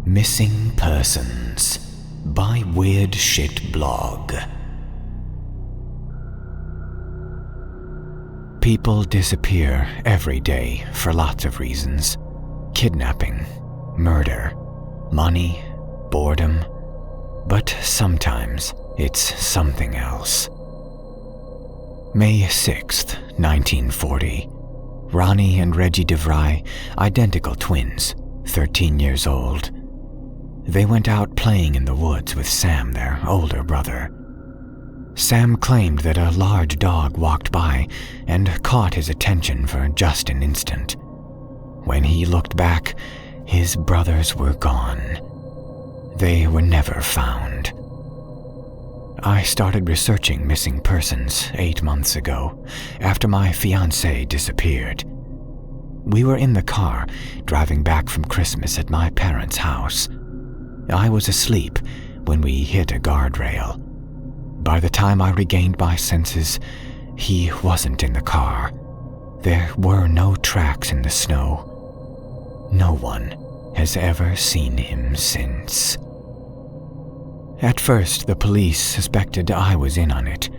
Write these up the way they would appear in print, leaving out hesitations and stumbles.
Missing Persons by Weird Shit Blog. People disappear every day for lots of reasons. Kidnapping, murder, money, boredom. But sometimes it's something else. May 6th, 1940. Ronnie and Reggie DeVry, identical twins, 13 years old. They went out playing in the woods with Sam, their older brother. Sam claimed that a large dog walked by and caught his attention for just an instant. When he looked back, his brothers were gone. They were never found. I started researching missing persons 8 months ago, after my fiancée disappeared. We were in the car, driving back from Christmas at my parents' house. I was asleep when we hit a guardrail. By the time I regained my senses, he wasn't in the car. There were no tracks in the snow. No one has ever seen him since. At first, the police suspected I was in on it,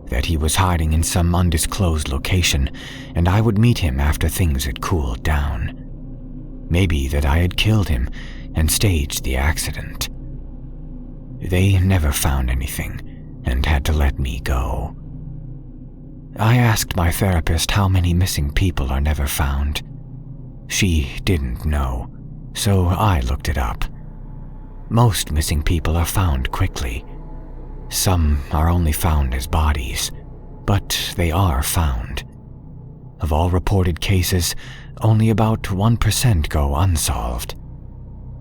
that he was hiding in some undisclosed location, and I would meet him after things had cooled down. Maybe that I had killed him and staged the accident. They never found anything and had to let me go. I asked my therapist how many missing people are never found. She didn't know, so I looked it up. Most missing people are found quickly. Some are only found as bodies, but they are found. Of all reported cases, only about 1% go unsolved.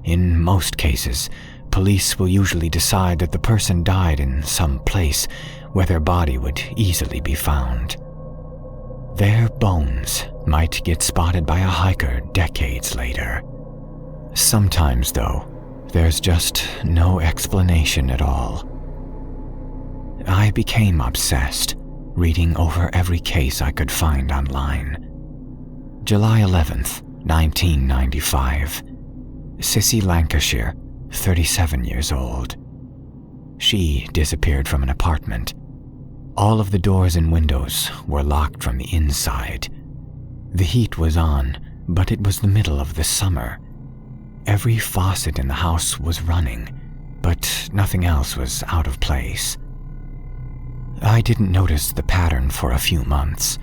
In most cases, police will usually decide that the person died in some place where their body would easily be found. Their bones might get spotted by a hiker decades later. Sometimes, though, there's just no explanation at all. I became obsessed, reading over every case I could find online. July 11th, 1995. Sissy Lancashire, 37 years old. She disappeared from an apartment. All of the doors and windows were locked from the inside. The heat was on, but it was the middle of the summer. Every faucet in the house was running, but nothing else was out of place. I didn't notice the pattern for a few months.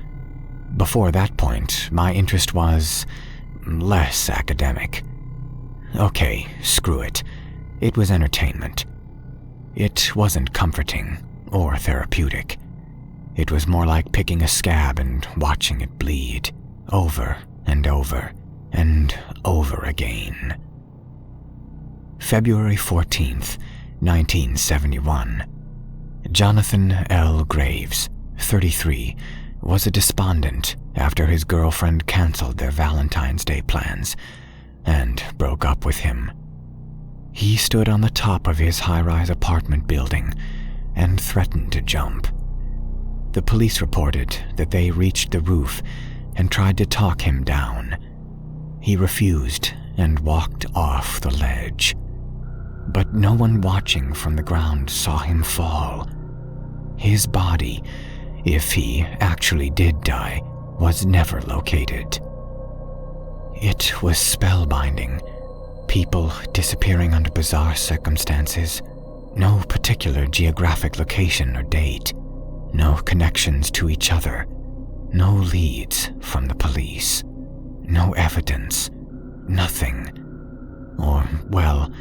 Before that point, my interest was less academic. Okay, screw it. It was entertainment. It wasn't comforting or therapeutic. It was more like picking a scab and watching it bleed, over and over and over again. February 14th, 1971. Jonathan L. Graves, 33, was a despondent after his girlfriend canceled their Valentine's Day plans and broke up with him. He stood on the top of his high-rise apartment building and threatened to jump. The police reported that they reached the roof and tried to talk him down. He refused and walked off the ledge. But no one watching from the ground saw him fall. His body, if he actually did die, was never located. It was spellbinding. People disappearing under bizarre circumstances. No particular geographic location or date. No connections to each other. No leads from the police. No evidence. Nothing. Or, well,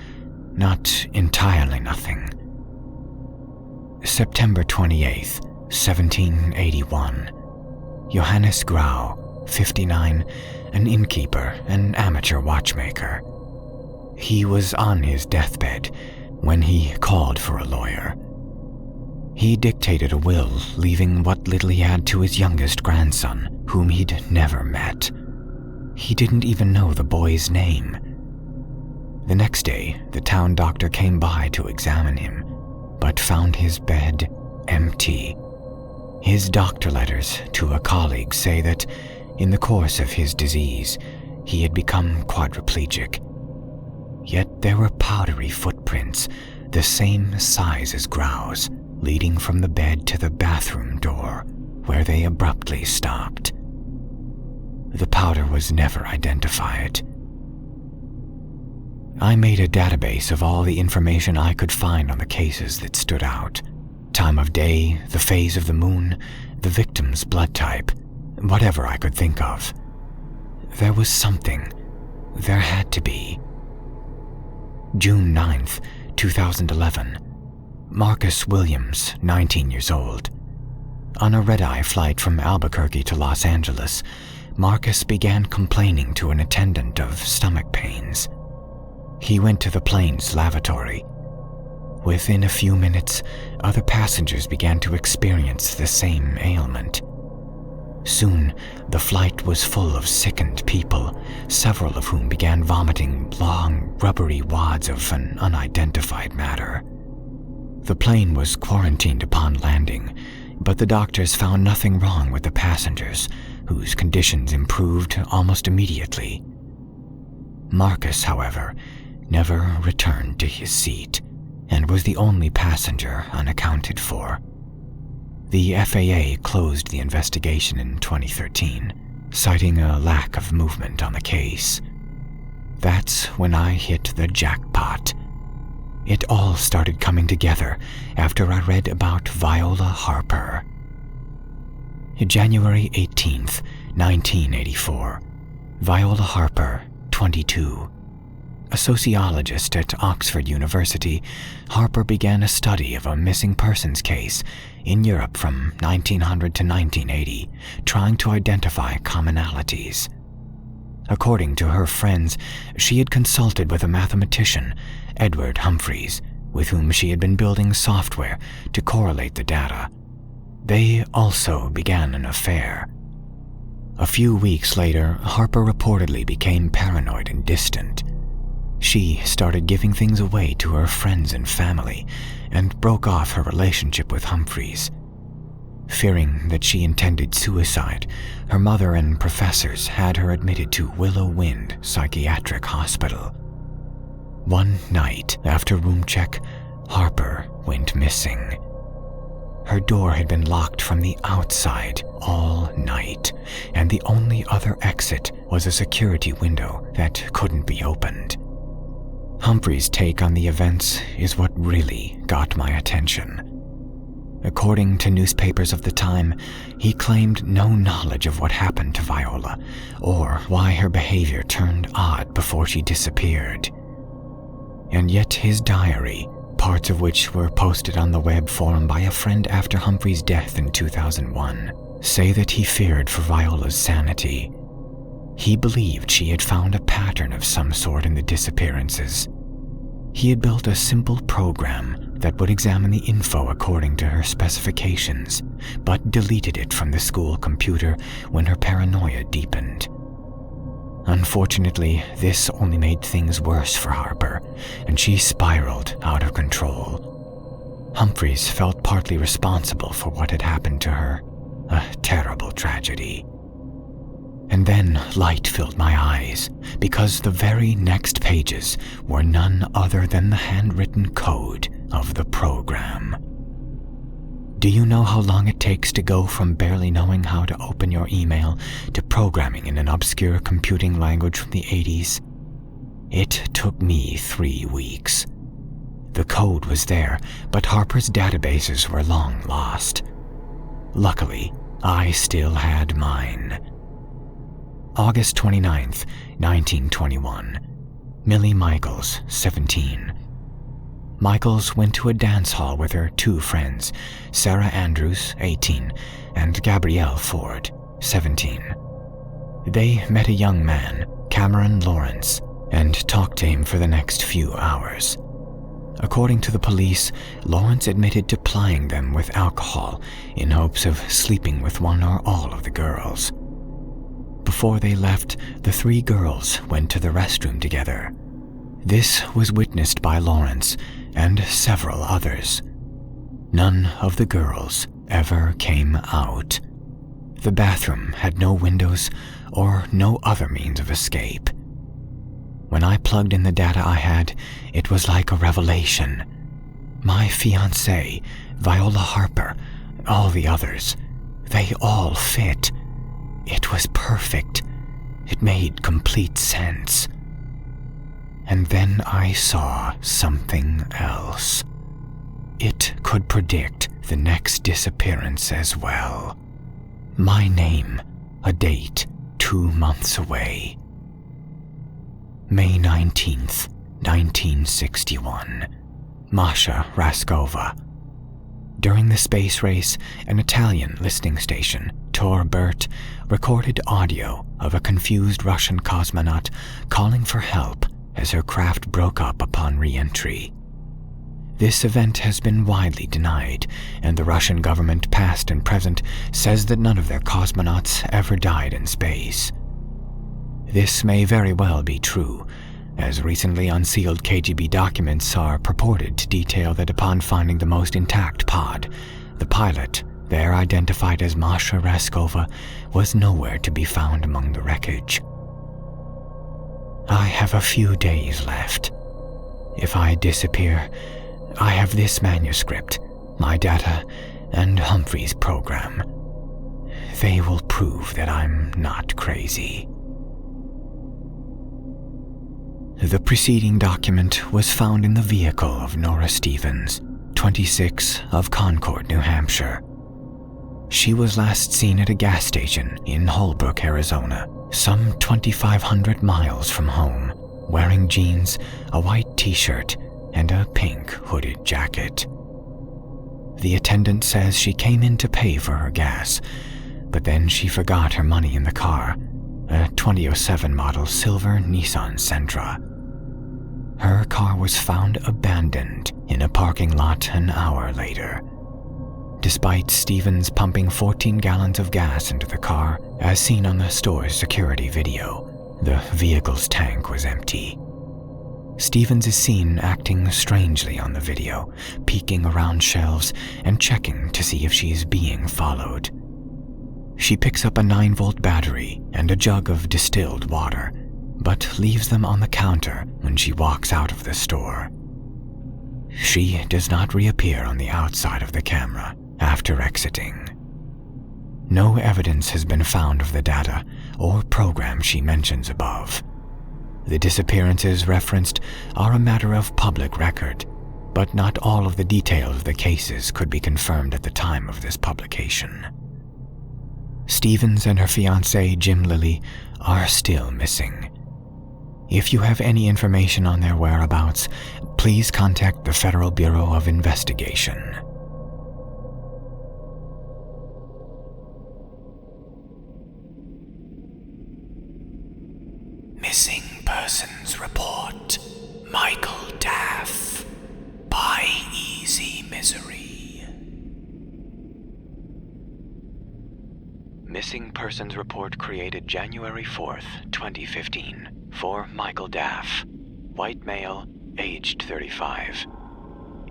not entirely nothing. September 28th, 1781. Johannes Grau, 59, an innkeeper and amateur watchmaker. He was on his deathbed when he called for a lawyer. He dictated a will, leaving what little he had to his youngest grandson, whom he'd never met. He didn't even know the boy's name. The next day, the town doctor came by to examine him, but found his bed empty. His doctor letters to a colleague say that, in the course of his disease, he had become quadriplegic. yet there were powdery footprints, the same size as Grau's, leading from the bed to the bathroom door, where they abruptly stopped. The powder was never identified. I made a database of all the information I could find on the cases that stood out. Time of day, the phase of the moon, the victim's blood type, whatever I could think of. There was something. There had to be. June 9th, 2011. Marcus Williams, 19 years old. On a red-eye flight from Albuquerque to Los Angeles, Marcus began complaining to an attendant of stomach pains. He went to the plane's lavatory. Within a few minutes, other passengers began to experience the same ailment. Soon, the flight was full of sickened people, several of whom began vomiting long, rubbery wads of an unidentified matter. The plane was quarantined upon landing, but the doctors found nothing wrong with the passengers, whose conditions improved almost immediately. Marcus, however, never returned to his seat, and was the only passenger unaccounted for. The FAA closed the investigation in 2013, citing a lack of movement on the case. That's when I hit the jackpot. It all started coming together after I read about Viola Harper. January 18th, 1984. Viola Harper, 22. A sociologist at Oxford University, Harper began a study of a missing persons case in Europe from 1900 to 1980, trying to identify commonalities. According to her friends, she had consulted with a mathematician, Edward Humphreys, with whom she had been building software to correlate the data. They also began an affair. A few weeks later, Harper reportedly became paranoid and distant. She started giving things away to her friends and family and broke off her relationship with Humphreys. Fearing that she intended suicide, her mother and professors had her admitted to Willow Wind Psychiatric Hospital. One night, after room check, Harper went missing. Her door had been locked from the outside all night, and the only other exit was a security window that couldn't be opened. Humphrey's take on the events is what really got my attention. According to newspapers of the time, he claimed no knowledge of what happened to Viola or why her behavior turned odd before she disappeared. And yet his diary, parts of which were posted on the web forum by a friend after Humphrey's death in 2001, say that he feared for Viola's sanity. He believed she had found a pattern of some sort in the disappearances. He had built a simple program that would examine the info according to her specifications, but deleted it from the school computer when her paranoia deepened. Unfortunately, this only made things worse for Harper, and she spiraled out of control. Humphreys felt partly responsible for what had happened to her, a terrible tragedy. And then light filled my eyes, because the very next pages were none other than the handwritten code of the program. Do you know how long it takes to go from barely knowing how to open your email to programming in an obscure computing language from the 80s? It took me 3 weeks. The code was there, but Harper's databases were long lost. Luckily, I still had mine. August 29th, 1921. Millie Michaels, 17. Michaels went to a dance hall with her 2 friends, Sarah Andrews, 18, and Gabrielle Ford, 17. They met a young man, Cameron Lawrence, and talked to him for the next few hours. According to the police, Lawrence admitted to plying them with alcohol in hopes of sleeping with one or all of the girls. Before they left, the 3 girls went to the restroom together. This was witnessed by Lawrence and several others. None of the girls ever came out. The bathroom had no windows or no other means of escape. When I plugged in the data I had, it was like a revelation. My fiancée, Viola Harper, all the others, they all fit. It was perfect. It made complete sense. And then I saw something else. It could predict the next disappearance as well. My name, a date 2 months away. May 19th, 1961. Masha Raskova. During the space race, an Italian listening station, Tor Bert, recorded audio of a confused Russian cosmonaut calling for help as her craft broke up upon re-entry. This event has been widely denied, and the Russian government, past and present, says that none of their cosmonauts ever died in space. This may very well be true, as recently unsealed KGB documents are purported to detail that upon finding the most intact pod, the pilot, there identified as Masha Raskova, was nowhere to be found among the wreckage. I have a few days left. If I disappear, I have this manuscript, my data, and Humphrey's program. They will prove that I'm not crazy. The preceding document was found in the vehicle of Nora Stevens, 26, of Concord, New Hampshire. She was last seen at a gas station in Holbrook, Arizona, some 2,500 miles from home, wearing jeans, a white t-shirt, and a pink hooded jacket. The attendant says she came in to pay for her gas, but then she forgot her money in the car, a 2007 model silver Nissan Sentra. Her car was found abandoned in a parking lot an hour later. Despite Stevens pumping 14 gallons of gas into the car, as seen on the store's security video, the vehicle's tank was empty. Stevens is seen acting strangely on the video, peeking around shelves and checking to see if she's being followed. She picks up a 9-volt battery and a jug of distilled water, but leaves them on the counter when she walks out of the store. She does not reappear on the outside of the camera after exiting. No evidence has been found of the data or program she mentions above. The disappearances referenced are a matter of public record, but not all of the details of the cases could be confirmed at the time of this publication. Stevens and her fiancé, Jim Lilly, are still missing. If you have any information on their whereabouts, please contact the Federal Bureau of Investigation. Missing Persons Report, Michael Daff, by Easy Misery. Missing Persons Report created January 4th, 2015, for Michael Daff, white male, aged 35.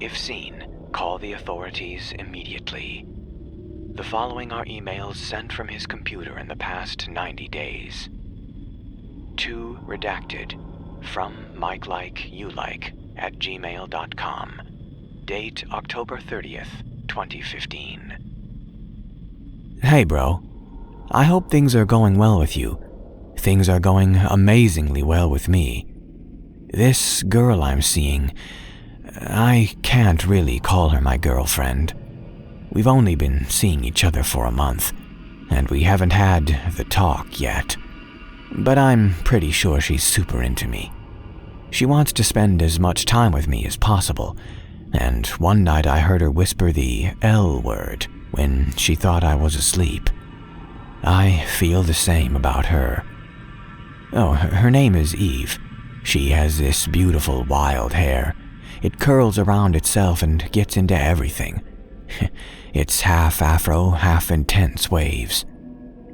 If seen, call the authorities immediately. The following are emails sent from his computer in the past 90 days. To redacted, from MikeLikeYouLike@gmail.com. Date October 30th, 2015. Hey bro, I hope things are going well with you. Things are going amazingly well with me. This girl I'm seeing, I can't really call her my girlfriend. We've only been seeing each other for a month, and we haven't had the talk yet. But I'm pretty sure she's super into me. She wants to spend as much time with me as possible, and one night I heard her whisper the L word when she thought I was asleep. I feel the same about her. Oh, her name is Eve. She has this beautiful wild hair. It curls around itself and gets into everything. It's half afro, half intense waves.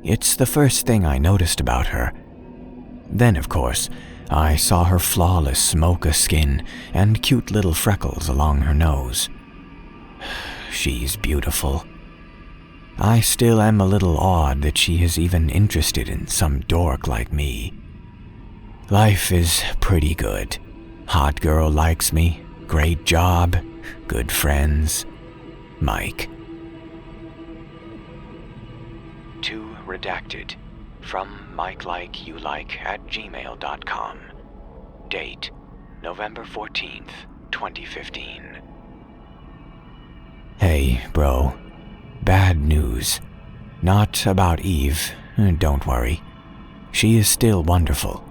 It's the first thing I noticed about her. Then, of course, I saw her flawless mocha skin and cute little freckles along her nose. She's beautiful. I still am a little awed that she is even interested in some dork like me. Life is pretty good. Hot girl likes me, great job, good friends. Mike. To redacted from mikelikeyoulike@gmail.com. Date November 14th, 2015. Hey, bro. Bad news. Not about Eve, don't worry. She is still wonderful.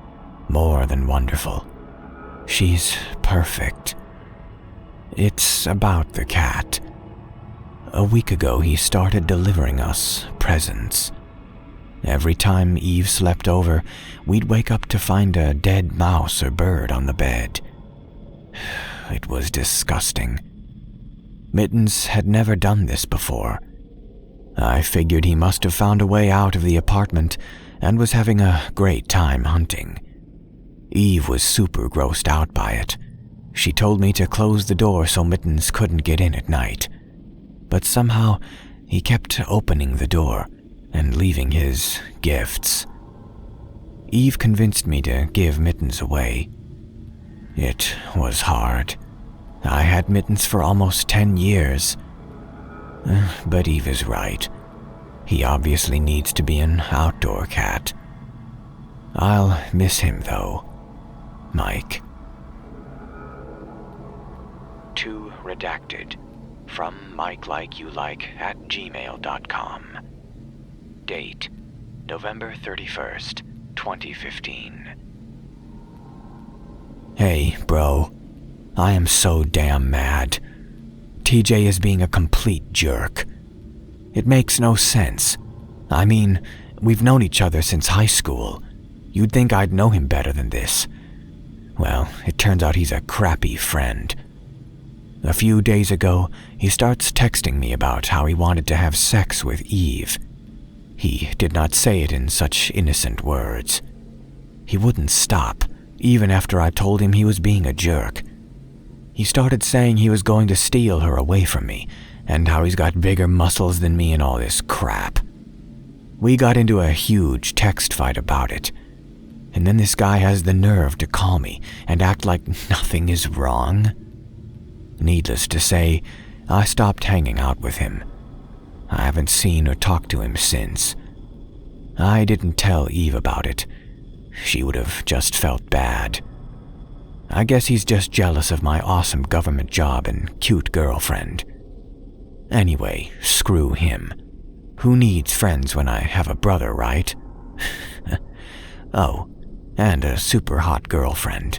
More than wonderful. She's perfect. It's about the cat. A week ago, he started delivering us presents. Every time Eve slept over, we'd wake up to find a dead mouse or bird on the bed. It was disgusting. Mittens had never done this before. I figured he must have found a way out of the apartment and was having a great time hunting. Eve was super grossed out by it. She told me to close the door so Mittens couldn't get in at night. But somehow, he kept opening the door and leaving his gifts. Eve convinced me to give Mittens away. It was hard. I had Mittens for almost 10 years. But Eve is right. He obviously needs to be an outdoor cat. I'll miss him though. Mike. To redacted from mikelikeyoulike@gmail.com. Date November 31st, 2015. Hey, bro. I am so damn mad. TJ is being a complete jerk. It makes no sense. I mean, we've known each other since high school. You'd think I'd know him better than this. Well, it turns out he's a crappy friend. A few days ago, he starts texting me about how he wanted to have sex with Eve. He did not say it in such innocent words. He wouldn't stop, even after I told him he was being a jerk. He started saying he was going to steal her away from me, and how he's got bigger muscles than me and all this crap. We got into a huge text fight about it. And then this guy has the nerve to call me and act like nothing is wrong. Needless to say, I stopped hanging out with him. I haven't seen or talked to him since. I didn't tell Eve about it. She would have just felt bad. I guess he's just jealous of my awesome government job and cute girlfriend. Anyway, screw him. Who needs friends when I have a brother, right? Oh, and a super hot girlfriend.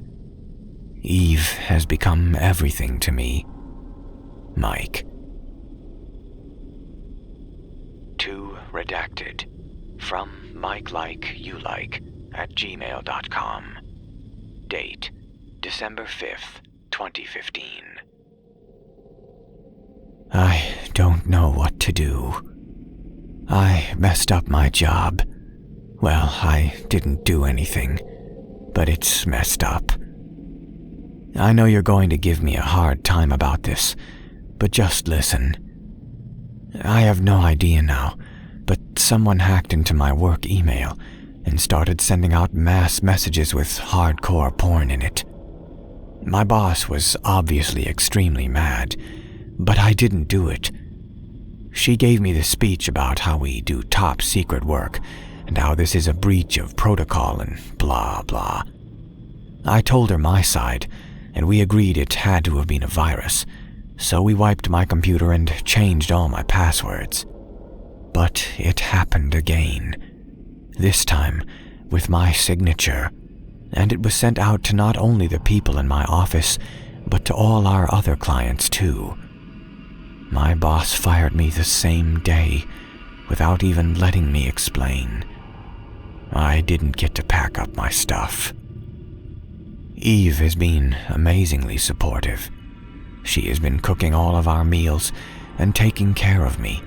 Eve has become everything to me. Mike. To redacted from mikelikeyoulike@gmail.com. Date December 5th, 2015. I don't know what to do. I messed up my job. Well, I didn't do anything, but it's messed up. I know you're going to give me a hard time about this, but just listen. I have no idea now, but someone hacked into my work email and started sending out mass messages with hardcore porn in it. My boss was obviously extremely mad, but I didn't do it. She gave me the speech about how we do top secret work and how this is a breach of protocol and blah blah. I told her my side, and we agreed it had to have been a virus, so we wiped my computer and changed all my passwords. But it happened again. This time, with my signature, and it was sent out to not only the people in my office, but to all our other clients too. My boss fired me the same day, without even letting me explain. I didn't get to pack up my stuff. Eve has been amazingly supportive. She has been cooking all of our meals and taking care of me.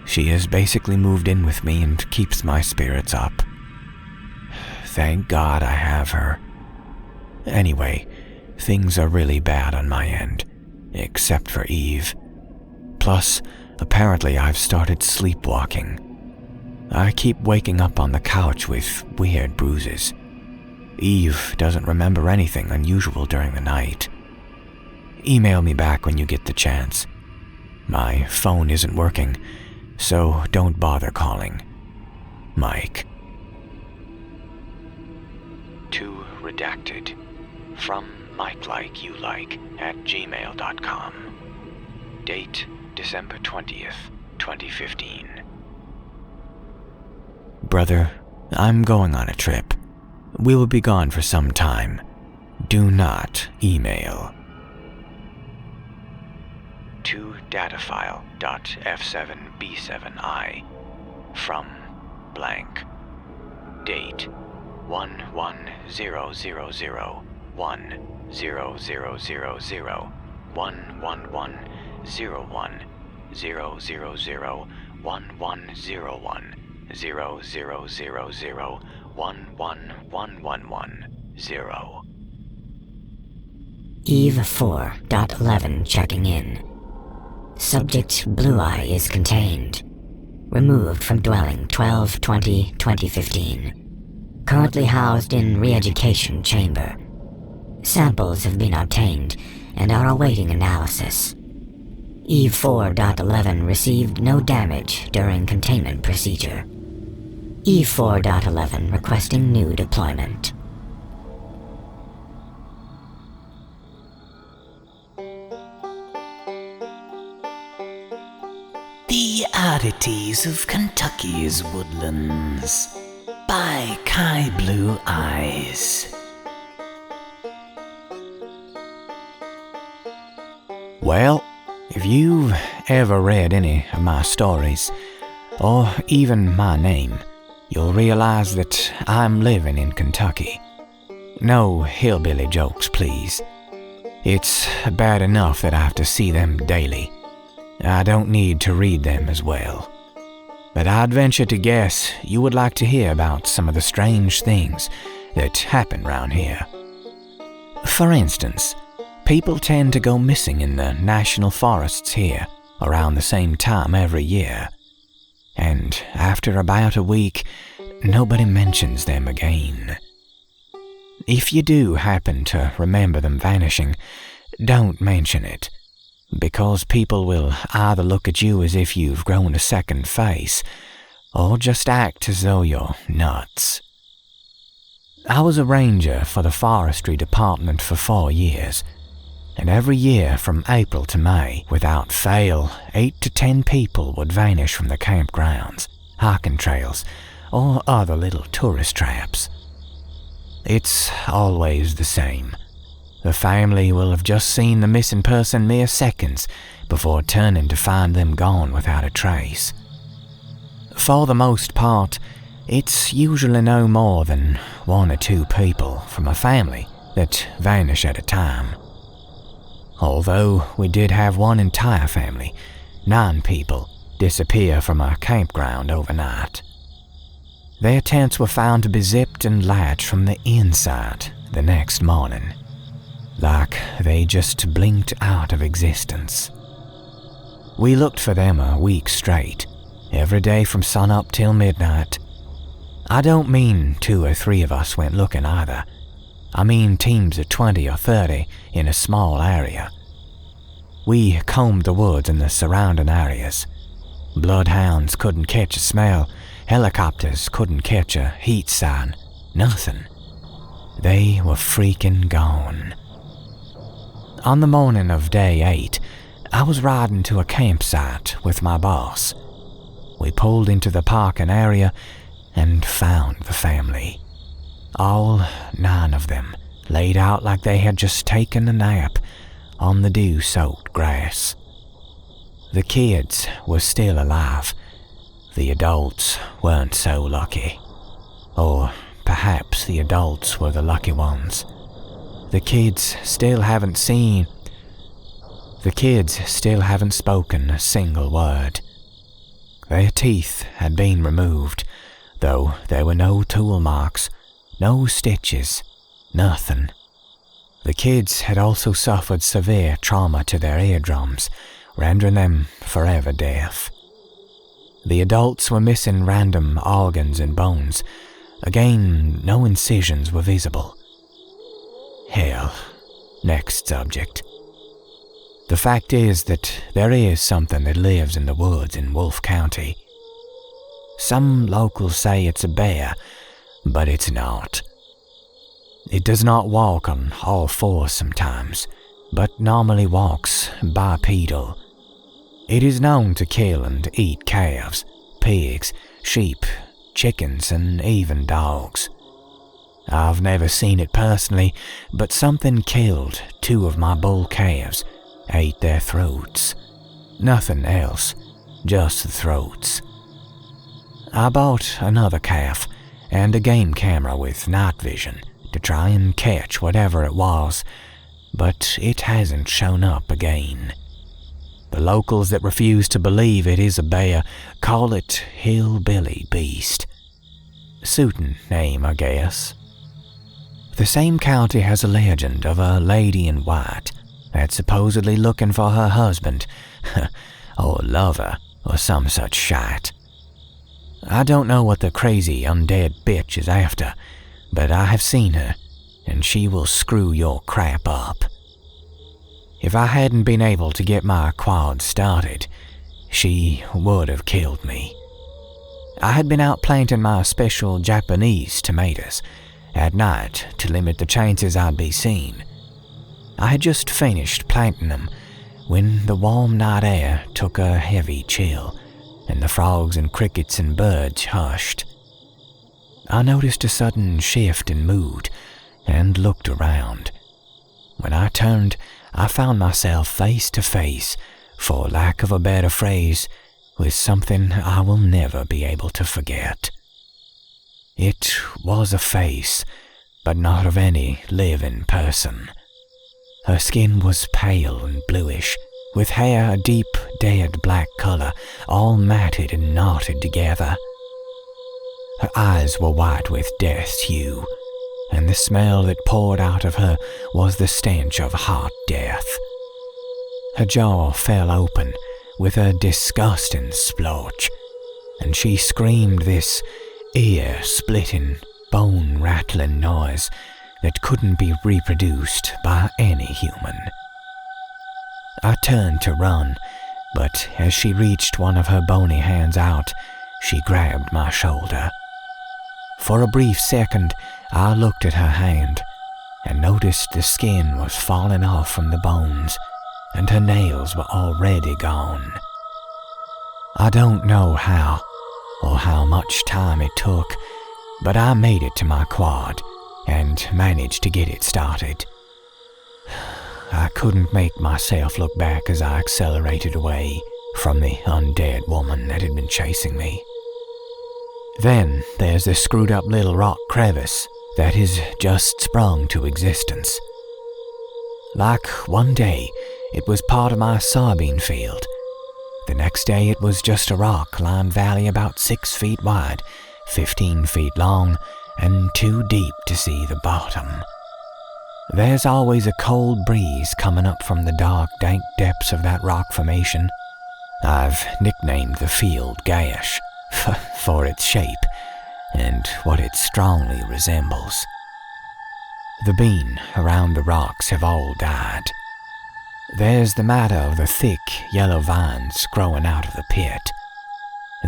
She has basically moved in with me and keeps my spirits up. Thank God I have her. Anyway, things are really bad on my end, except for Eve. Plus, apparently I've started sleepwalking. I keep waking up on the couch with weird bruises. Eve doesn't remember anything unusual during the night. Email me back when you get the chance. My phone isn't working, so don't bother calling. Mike. To redacted. From MikeLikeYouLike@gmail.com. Date December 20th, 2015. Brother, I'm going on a trip. We will be gone for some time. Do not email. To datafile.f7b7i. From blank. Date 11000110001110001110. Eve 4.11 checking in. Subject Blue Eye is contained. Removed from dwelling 12/20/2015. Currently housed in re-education chamber. Samples have been obtained and are awaiting analysis. Eve 4.11 received no damage during containment procedure. Eve 4.11 requesting new deployment. The Oddities of Kentucky's Woodlands by Kai Blue Eyes. Well, if you've ever read any of my stories, or even my name, you'll realize that I'm living in Kentucky. No hillbilly jokes, please. It's bad enough that I have to see them daily. I don't need to read them as well. But I'd venture to guess you would like to hear about some of the strange things that happen round here. For instance, people tend to go missing in the national forests here around the same time every year. And after about a week, nobody mentions them again. If you do happen to remember them vanishing, don't mention it, because people will either look at you as if you've grown a second face, or just act as though you're nuts. I was a ranger for the forestry department for 4 years, and every year from April to May, without fail, 8 to 10 people would vanish from the campgrounds, hiking trails, or other little tourist traps. It's always the same. The family will have just seen the missing person mere seconds before turning to find them gone without a trace. For the most part, it's usually no more than 1 or 2 people from a family that vanish at a time. Although we did have one entire family, 9 people, disappear from our campground overnight. Their tents were found to be zipped and latched from the inside the next morning, like they just blinked out of existence. We looked for them a week straight, every day from sunup till midnight. I don't mean 2 or 3 of us went looking either. I mean teams of 20 or 30 in a small area. We combed the woods and the surrounding areas. Bloodhounds couldn't catch a smell, helicopters couldn't catch a heat sign, nothing. They were freaking gone. On the morning of day 8, I was riding to a campsite with my boss. We pulled into the parking area and found the family. All 9 of them, laid out like they had just taken a nap on the dew-soaked grass. The kids were still alive. The adults weren't so lucky. Or perhaps the adults were the lucky ones. The kids still haven't spoken a single word. Their teeth had been removed, though there were no tool marks, no stitches, nothing. The kids had also suffered severe trauma to their eardrums, rendering them forever deaf. The adults were missing random organs and bones, Again, no incisions were visible. Hell. Next subject. The fact is that there is something that lives in the woods in Wolfe County. Some locals say it's a bear, but it's not. It does not walk on all fours sometimes, but normally walks bipedal. It is known to kill and eat calves, pigs, sheep, chickens, and even dogs. I've never seen it personally, but something killed 2 of my bull calves, ate their throats. Nothing else, just the throats. I bought another calf and a game camera with night vision to try and catch whatever it was, but it hasn't shown up again. The locals that refuse to believe it is a bear call it hillbilly beast. Suitin' name, I guess. The same county has a legend of a lady in white that's supposedly looking for her husband, or lover, or some such shite. I don't know what the crazy undead bitch is after, but I have seen her, and she will screw your crap up. If I hadn't been able to get my quad started, she would have killed me. I had been out planting my special Japanese tomatoes at night to limit the chances I'd be seen. I had just finished planting them when the warm night air took a heavy chill, and the frogs and crickets and birds hushed. I noticed a sudden shift in mood and looked around. When I turned, I found myself face to face, for lack of a better phrase, with something I will never be able to forget. It was a face, but not of any living person. Her skin was pale and bluish, with hair a deep, dead black color, all matted and knotted together. Her eyes were white with death's hue, and the smell that poured out of her was the stench of hot death. Her jaw fell open with a disgusting splotch, and she screamed this ear-splitting, bone-rattling noise that couldn't be reproduced by any human. I turned to run, but as she reached one of her bony hands out, she grabbed my shoulder. For a brief second, I looked at her hand and noticed the skin was falling off from the bones, and her nails were already gone. I don't know how or how much time it took, but I made it to my quad and managed to get it started. I couldn't make myself look back as I accelerated away from the undead woman that had been chasing me. Then there's the screwed up little rock crevice that has just sprung to existence. Like one day it was part of my soybean field. The next day it was just a rock-lined valley about 6 feet wide, 15 feet long, and too deep to see the bottom. There's always a cold breeze coming up from the dark, dank depths of that rock formation. I've nicknamed the field Gash for its shape and what it strongly resembles. The bean around the rocks have all died. There's the matter of the thick yellow vines growing out of the pit.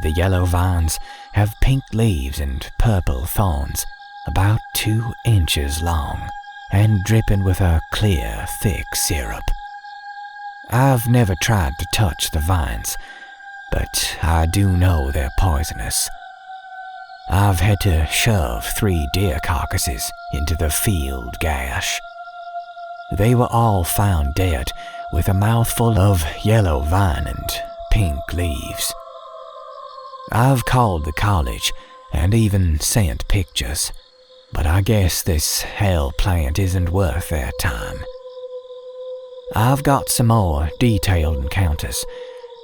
The yellow vines have pink leaves and purple thorns, about 2 inches long, and dripping with a clear, thick syrup. I've never tried to touch the vines, but I do know they're poisonous. I've had to shove 3 deer carcasses into the field Gash. They were all found dead, with a mouthful of yellow vine and pink leaves. I've called the college and even sent pictures, but I guess this hell plant isn't worth their time. I've got some more detailed encounters,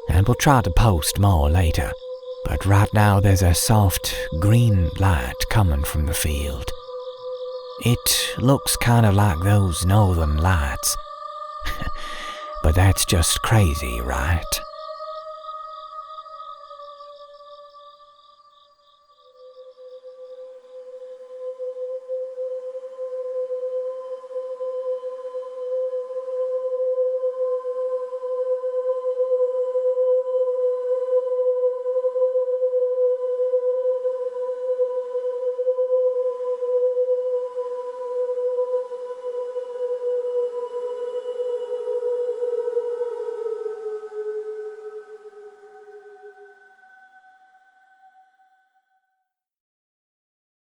and will try to post more later, but right now there's a soft green light coming from the field. It looks kind of like those northern lights. But that's just crazy, right?